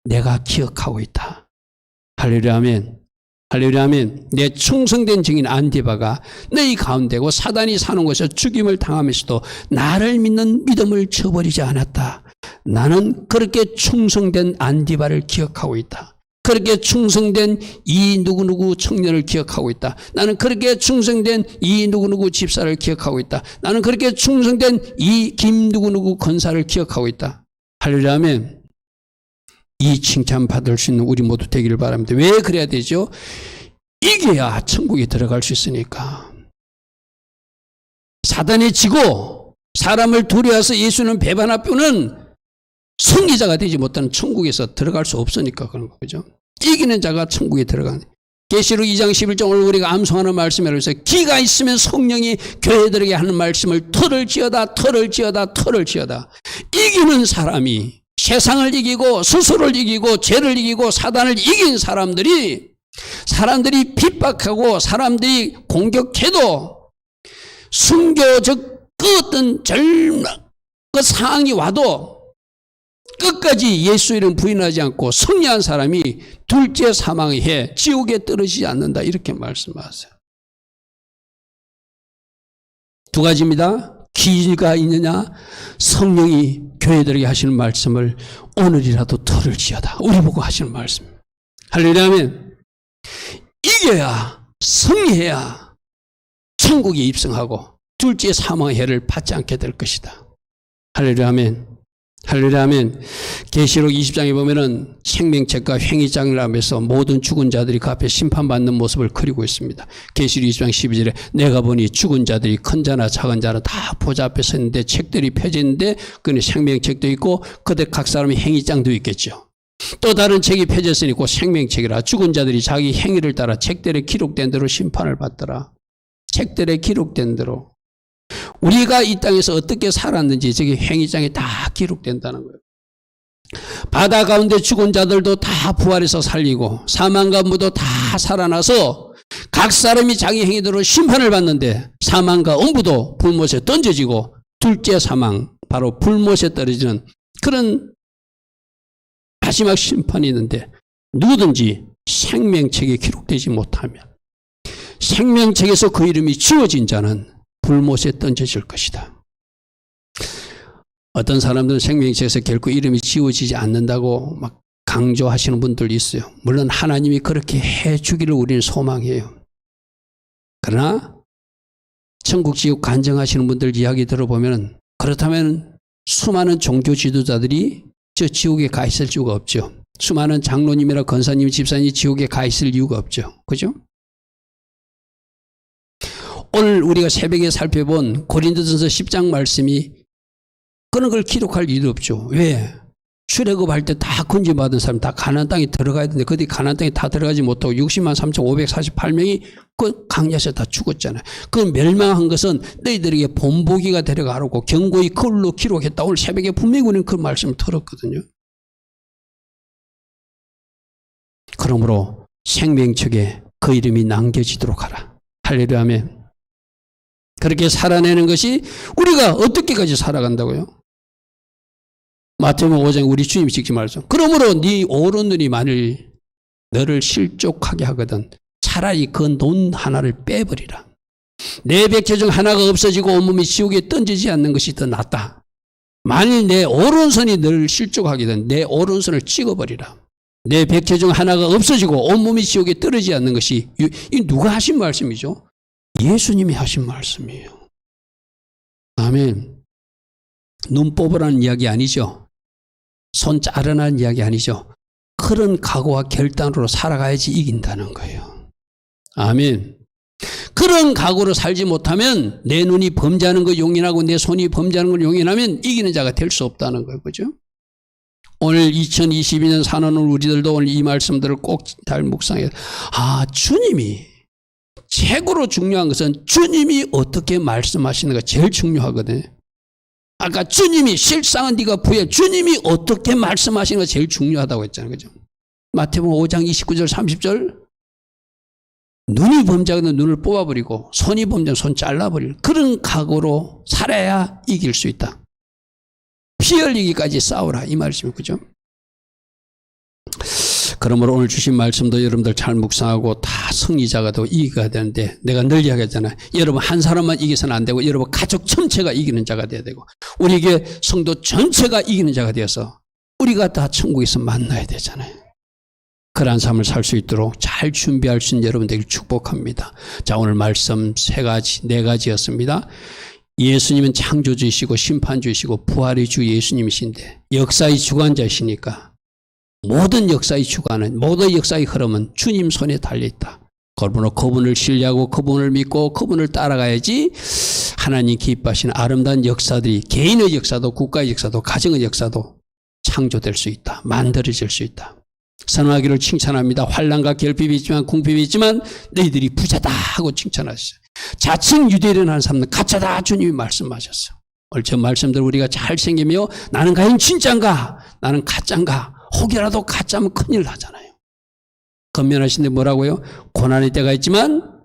내가 기억하고 있다. 할렐루야 아멘. 할렐루야 아멘. 내 충성된 증인 안디바가 너희 가운데고 사단이 사는 곳에서 죽임을 당하면서도 나를 믿는 믿음을 저버리지 않았다. 나는 그렇게 충성된 안디바를 기억하고 있다. 그렇게 충성된 이 누구누구 청년을 기억하고 있다. 나는 그렇게 충성된 이 누구누구 집사를 기억하고 있다. 나는 그렇게 충성된 이 김 누구누구 권사를 기억하고 있다. 할렐루야 아멘. 이 칭찬 받을 수 있는 우리 모두 되기를 바랍니다. 왜 그래야 되죠? 이겨야 천국에 들어갈 수 있으니까. 사단에 지고 사람을 두려워서 예수는 배반할 뿐은 승리자가 되지 못하는 천국에서 들어갈 수 없으니까 그런 거죠. 이기는 자가 천국에 들어가는. 계시록 2장 11절 오늘 우리가 암송하는 말씀에 의해서 기가 있으면 성령이 교회들에게 하는 말씀을 털을 지어다 털을 지어다 털을 지어다. 이기는 사람이 세상을 이기고 스스로를 이기고 죄를 이기고 사단을 이긴 사람들이 핍박하고 사람들이 공격해도 순교적 그 어떤 그 상황이 와도 끝까지 예수 이름 부인하지 않고 승리한 사람이 둘째 사망해 지옥에 떨어지지 않는다 이렇게 말씀하세요. 두 가지입니다. 기가 있느냐 성령이 교회들에게 하시는 말씀을 오늘이라도 들을지어다 우리 보고 하시는 말씀. 할렐루야 아멘. 이겨야 승리해야 천국에 입성하고 둘째 사망의 해를 받지 않게 될 것이다. 할렐루야 아멘. 할렐루야 아멘. 계시록 20장에 보면은 생명책과 횡의장을 하면서 모든 죽은 자들이 그 앞에 심판받는 모습을 그리고 있습니다. 계시록 20장 12절에 내가 보니 죽은 자들이 큰 자나 작은 자나 다 보좌 앞에 서 있는데 책들이 펴져 있는데 그는 생명책도 있고 그들 각 사람의 행위장도 있겠죠. 또 다른 책이 펴져 있으니 곧 생명책이라 죽은 자들이 자기 행위를 따라 책들에 기록된 대로 심판을 받더라. 책들에 기록된 대로 우리가 이 땅에서 어떻게 살았는지 저기 행위장에 다 기록된다는 거예요. 바다 가운데 죽은 자들도 다 부활해서 살리고 사망 가운데도 다 살아나서 각 사람이 자기 행위대로 심판을 받는데 사망과 음부도 불못에 던져지고 둘째 사망 바로 불못에 떨어지는 그런 마지막 심판이 있는데 누구든지 생명책에 기록되지 못하면 생명책에서 그 이름이 지워진 자는 불못에 던져질 것이다. 어떤 사람들은 생명책에서 결코 이름이 지워지지 않는다고 막 강조하시는 분들이 있어요. 물론 하나님이 그렇게 해주기를 우리는 소망해요. 그러나 천국 지옥 간증하시는 분들 이야기 들어보면 그렇다면 수많은 종교 지도자들이 저 지옥에 가 있을 이유가 없죠. 수많은 장로님이나 권사님, 집사님이 지옥에 가 있을 이유가 없죠. 그죠? 오늘 우리가 새벽에 살펴본 고린도전서 10장 말씀이 그런 걸 기록할 이유도 없죠. 왜? 출애굽할 때 다 건지받은 사람 다 가나안 땅에 들어가야 되는데 그들이 가나안 땅에 다 들어가지 못하고 60만 3,548명이 그 강야에서 다 죽었잖아요. 그 멸망한 것은 너희들에게 본보기가 되려가라고 경고의 글로 기록했다. 오늘 새벽에 분명히 우리는 그 말씀을 들었거든요. 그러므로 생명책에 그 이름이 남겨지도록 하라. 할렐루야 아멘. 그렇게 살아내는 것이 우리가 어떻게까지 살아간다고요? 마태복음 5장 우리 주님이 직접 말씀. 그러므로 네 오른 눈이 만일 너를 실족하게 하거든 차라리 그 눈 하나를 빼버리라. 내 백체 중 하나가 없어지고 온몸이 지옥에 던지지 않는 것이 더 낫다. 만일 내 오른손이 너를 실족하거든 내 오른손을 찍어버리라. 내 백체 중 하나가 없어지고 온몸이 지옥에 떨어지지 않는 것이 이 누가 하신 말씀이죠? 예수님이 하신 말씀이에요. 아멘. 눈 뽑으라는 이야기 아니죠. 손 자르라는 이야기 아니죠. 그런 각오와 결단으로 살아가야지 이긴다는 거예요. 아멘. 그런 각오로 살지 못하면 내 눈이 범죄하는 걸 용인하고 내 손이 범죄하는 걸 용인하면 이기는 자가 될 수 없다는 거예요. 그죠? 오늘 2022년 사는 우리들도 오늘 이 말씀들을 꼭 잘 묵상해야 돼요. 주님이 최고로 중요한 것은 주님이 어떻게 말씀하시는가 제일 중요하거든요. 아까 주님이 실상은 네가 부여 주님이 어떻게 말씀하시는 가 제일 중요하다고 했잖아요. 그죠? 마태복음 5장 29절 30절 눈이 범죄하면 눈을 뽑아버리고 손이 범죄하면 손 잘라버리고 그런 각오로 살아야 이길 수 있다. 피 흘리기까지 싸우라 이 말씀이 그죠? 그러므로 오늘 주신 말씀도 여러분들 잘 묵상하고 다 승리자가 되고 이기가 되는데 내가 늘 이야기하잖아요. 여러분 한 사람만 이겨서는 안 되고 여러분 가족 전체가 이기는 자가 돼야 되고 우리 교회 성도 전체가 이기는 자가 되어서 우리가 다 천국에서 만나야 되잖아요. 그러한 삶을 살 수 있도록 잘 준비할 수 있는 여러분들을 축복합니다. 자 오늘 말씀 네 가지였습니다. 예수님은 창조주이시고 심판주이시고 부활의 주 예수님이신데 역사의 주관자이시니까 모든 역사의 주관은 모든 역사의 흐름은 주님 손에 달려있다. 그러므로 그분을 신뢰하고 그분을 믿고 그분을 따라가야지 하나님 기뻐하시는 아름다운 역사들이 개인의 역사도 국가의 역사도 가정의 역사도 창조될 수 있다. 만들어질 수 있다. 선하기를 칭찬합니다. 환난과 결핍이 있지만 궁핍이 있지만 너희들이 부자다 하고 칭찬하셨어요. 자칭 유대인을 하는 사람은 가짜다 주님이 말씀하셨어요. 오늘 저 말씀들 우리가 잘 챙기며 나는 과연 진짜인가 나는 가짜인가 혹이라도 가짜면 큰일 나잖아요. 건면하신데 뭐라고요? 고난의 때가 있지만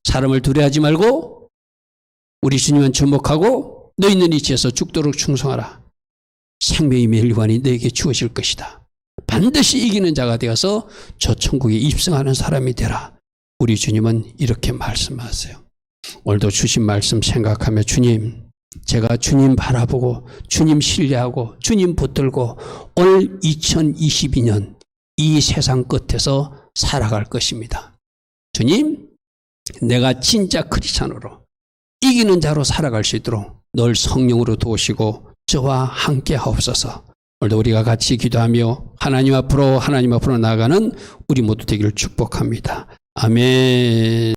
사람을 두려워하지 말고 우리 주님은 주목하고 너 있는 위치에서 죽도록 충성하라. 생명의 멸관이 너에게 주어질 것이다. 반드시 이기는 자가 되어서 저 천국에 입성하는 사람이 되라. 우리 주님은 이렇게 말씀하세요. 오늘도 주신 말씀 생각하며 주님, 제가 주님 바라보고 주님 신뢰하고 주님 붙들고 올 2022년 이 세상 끝에서 살아갈 것입니다. 주님, 내가 진짜 크리스찬으로 이기는 자로 살아갈 수 있도록 늘 성령으로 도우시고 저와 함께 하옵소서. 오늘도 우리가 같이 기도하며 하나님 앞으로 나아가는 우리 모두 되기를 축복합니다. 아멘.